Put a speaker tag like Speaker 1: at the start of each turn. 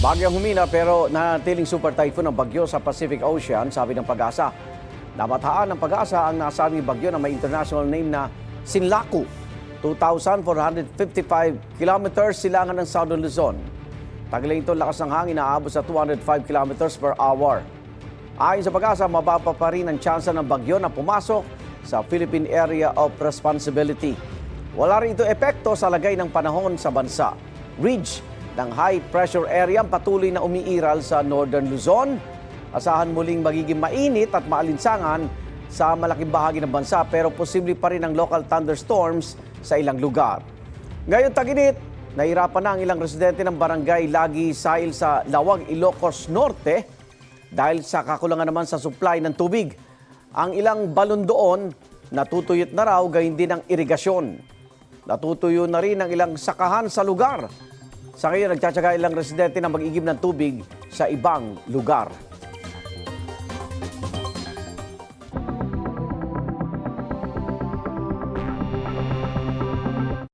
Speaker 1: Bagyang humina pero nanatiling super typhoon ang bagyo sa Pacific Ocean, sabi ng Pag-asa. Nabataan ng Pag-asa ang nasabing bagyo na may international name na Sinlaku. 2,455 kilometers silangan ng Southern Luzon. Taglay ito lakas ng hangin na aabot sa 205 kilometers per hour. Ayon sa Pag-asa, mababa pa rin ang tsansa ng bagyo na pumasok sa Philippine Area of Responsibility. Wala rin ito epekto sa lagay ng panahon sa bansa. Ridge ng high pressure area ang patuloy na umiiral sa Northern Luzon. Asahan muling magiging mainit at maalinsangan sa malaking bahagi ng bansa pero posible pa rin ang local thunderstorms sa ilang lugar. Ngayon tag-init, nahirapan na ang ilang residente ng barangay Lagi Sahil sa Lawag, Ilocos Norte dahil sa kakulangan naman sa supply ng tubig. Ang ilang balon doon natutuyot na raw, gayon din ang irigasyon. Natutuyo na rin ang ilang sakahan sa lugar. Sa ngayon, nagtsatsaga ilang residente na mag-igib ng tubig sa ibang lugar.